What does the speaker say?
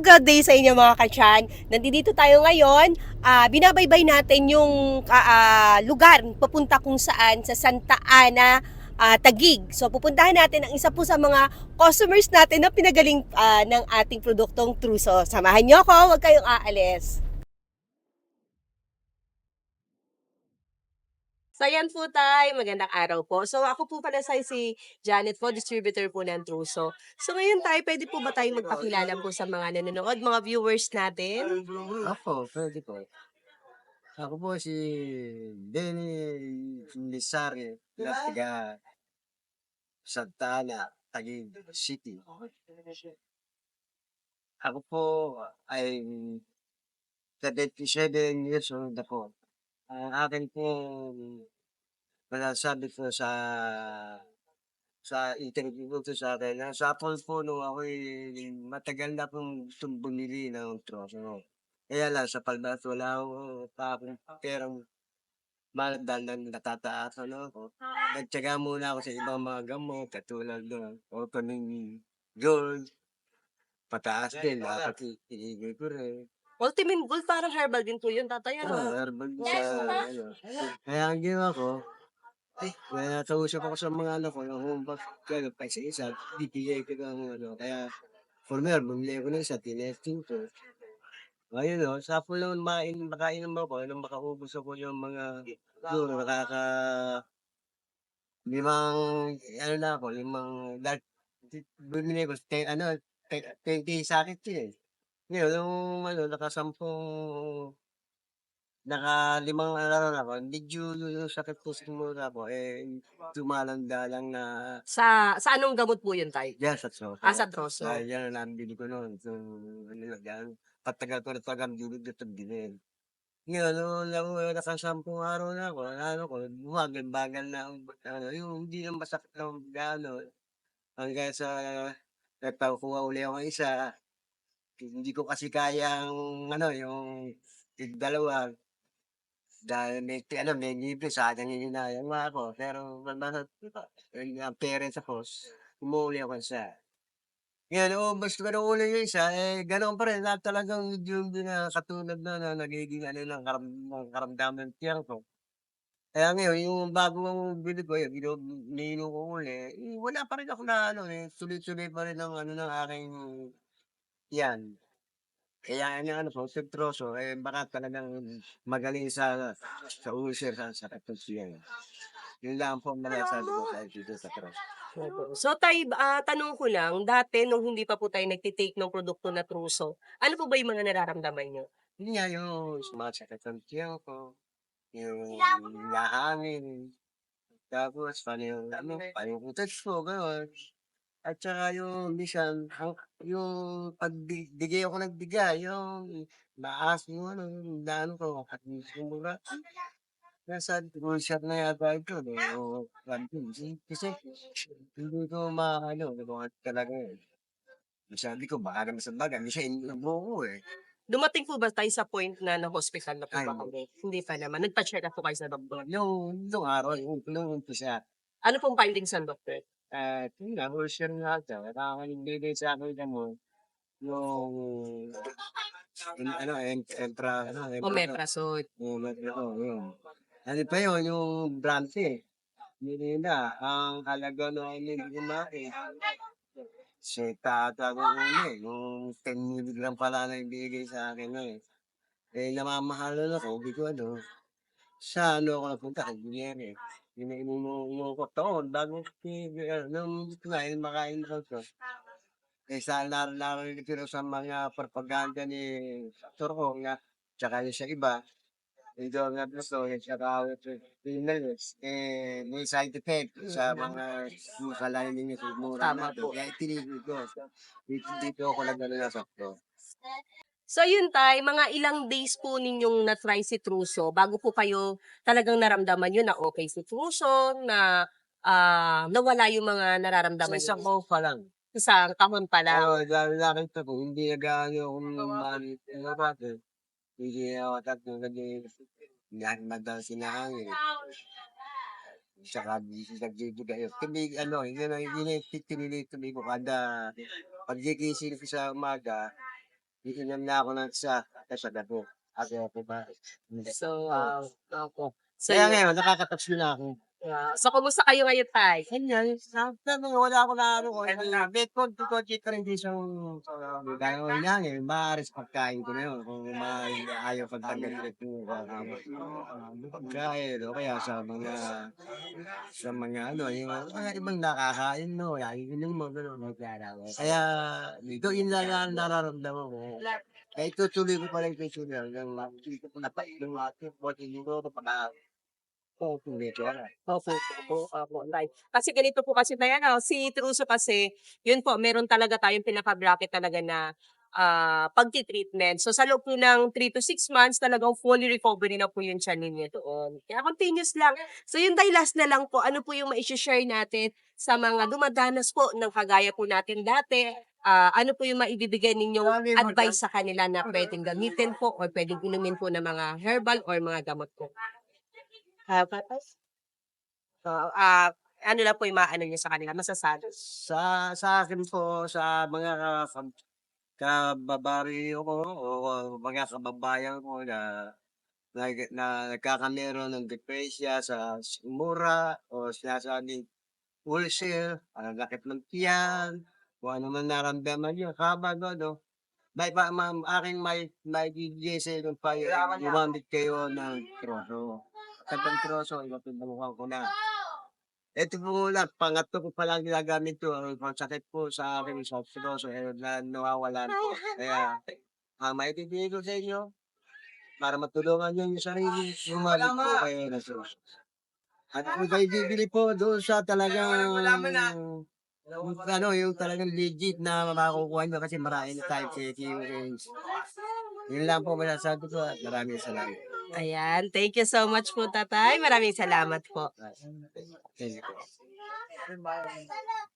good day sa inyo mga kachan. Nandito tayo ngayon, binabaybay natin yung lugar papunta kung saan sa Santa Ana, Taguig. So pupuntahan natin ang isa po sa mga customers natin na pinagaling ng ating produktong Truso. Samahan niyo ako, huwag kayong aalis. So yan po tayo, magandang araw po. So ako po pala si Janet po, distributor po ng Truso. So ngayon tayo, pwede po ba tayo magpakilala po sa mga nanonood, mga viewers natin? Opo, pwede po. Ako po si Denny Lisari na taga Santa Ana, Taguig City. Ako po ay 77 years old na po. Ang akin po masasabi ko sa interview ko sa akin, sa po nung ako'y matagal na pong gustong bumili ng troso. Kaya lang sa paldas wala akong perang dahil natataas ako. Nagtiyaga muna ako sa ibang mga gamot katulad ng opening gold, pataas din, dapat iigil ko rin. Ultimate Gold, parang herbal din po yun, tatay, ano? Herbal sa ano. Kaya ang ginawa ko, kaya nakausap ako sa mga anak ko, kung bakit pa isa-isa, bibigay ko ng ano. Kaya, for me, bumili ko ng isa, tinesting ko. Ayun o, sa lang makainom ako, nung makaubos ako yung mga, siguro ano na ako, bumili ko, 20 sakit yun eh. Ngayon, nung ano, nakalimang araw na ako, medyo yung sakit ko sigmura ako, tumalanda lang na Sa anong gamot po yun, tay? diyan sa troso. Sa Troso. Yan ang nabili ko noon. So, ano na yan, patagal ko na talagang bilog na bilhin. Ngayon, nung nakasampung araw na ako, ano ko, bagal na ano, yung hindi na masakit ng gaano, hanggang sa nagpakuha uli ako ng isa, hindi ko kasi kayang ano, yung dalawa, dahil may libre sa akin hihinayang nga ako, pero ang parents ako, umuuli ako sa ngayon, naubos ko na uli yung isa, gano'n pa rin na talagang yung katulad na nagiging ano lang karamdaman ng tiyan ko. Kaya ngayon yung bagong bili ko yun, iniinom ko uli, wala pa rin ako na ano, tuloy-tuloy pa rin ang ano ng aking tiyan. Kaya ano po, Sigtroso, baka talagang magaling sa ulcer, sa sakit ng tiyan. Yun lang po ang masasabi ko kahit dito sa Troso. So tay, tanong ko lang, dati nung hindi pa po tayo nagti-take ng produkto na Truso, ano po ba yung mga nararamdaman niyo? Yun nga yung sumasakit ang tiyan ko, yung nahangin, tapos paano yung utak ko, gano'n. At saka yung minsan, yung digay ako ng digay, yung maas yung ano, yung daan ko, at sumura. Nasa ulcer na yata ito, o kasi hindi ko maano, talaga eh. Sabi ko, baka naman sa bagay, minsan inubo ko eh. Dumating po ba tayo sa point na na-hospital na po Ay, ba kayo? Hindi pa naman. Nagpa-check up po kayo sa doktor. nung araw, nung umpisa, Ano pong findings ng doktor? yun nga, ulcer nga ito. Nakakaligay sa akin mo, yung, ano, Omeprazole. yun. Ano pa yun, yung brandy. Yun na, ang halaga na hindi kumain. Seta ata ko uli, yung 10 milligram pala na ibigay sa akin na eh. Namamahalan ako, hindi ko ano, sa ano ako napunta, kay Guillermo. Inumo ko taon, bago nung kumain, makain ko to. Sa narinig ko sa mga propaganda ni Pastor ko nga, tsaka yung sa iba, ito nga gusto, yung tsaka pinalist, may side effect sa mga kalainin niya sigmura Tama na. po. Kaya tinigil ko. Dito ako nagano na sakto. So yun tay, mga ilang days po ninyong na-try si Truso bago po kayo talagang naramdaman yun na okay si Truso, na nawala yung mga Sa nararamdaman isang niyo pa lang. sa kahon pa lang. Oo, dahil nakita ko, hindi nag-ano akong malit na bata. Hindi ako tatlo yan madalas sinahangin. Saka nagbibigay. Hindi na tinilig ko kada paggigising ko sa umaga, iinom na ako ng isa sa gabi. Ako ba? So, opo. So, Kaya yun. ngayon, nakaka-touch na ako. So, kumusta kayo ngayon, Tay? Ganyan, wala ako na ano ko. Bet ko, chika rin din siyang gaya ko lang eh. Maaari sa pagkain ko na yun. Kung ayaw pagpagalit ko. Pagkain, o kaya sa mga ano, yung mga ibang nakakain mo, iinom mo, gano'n. Kaya, dito yun lang ang nararamdaman ko. Kaya itutuloy ko pa rin itutuloy hanggang hindi ko napainom natin. Buti dito kapag tutuloy ko na. Opo, Tay. Kasi ganito po kasi, Tay, si Truso kasi, yun po, meron talaga tayong pinaka-bracket talaga na pagti-treatment. So, sa loob po ng 3 to 6 months, talagang fully recovery na po yung tiyan ninyo doon. Kaya continuous lang. So, yun, Tay, last na lang po, ano po yung ma-share natin sa mga dumadanas po ng kagaya po natin dati? Ano po yung maibibigay ninyong advice sa kanila na pwedeng gamitin po or pwedeng inumin po ng mga herbal or mga gamot po? Patas? Oo, ano lang po yung maano niyo sa kanila, masasabi? Sa akin po, sa mga kababaryo ko o mga kababayan ko na nagkakameron ng depresya sa sikmura o sinasabing ulcer, sakit ng tiyan, kung ano man nararamdaman niyo, habang ano, aking maibibigay sa inyo payo, gumamit kayo ng troso. Kapag troso, ipapamukhang ko na. Ito po lang, pangatlo ko palang ginagamit 'to, pangsakit po sa akin sa troso, na nawawalan po. Kaya, ang maibibigay ko sa inyo, para matulungan niyo yung sarili, gumamit po kayo ng troso. At kung kayo bibili po doon sa talagang ano, yung talagang legit na makukuha nyo kasi marami na tayong fake news. Yun lang po masasabi ko at maraming salamat. Ayan, thank you so much po, Tatay. Maraming salamat po. Thank you.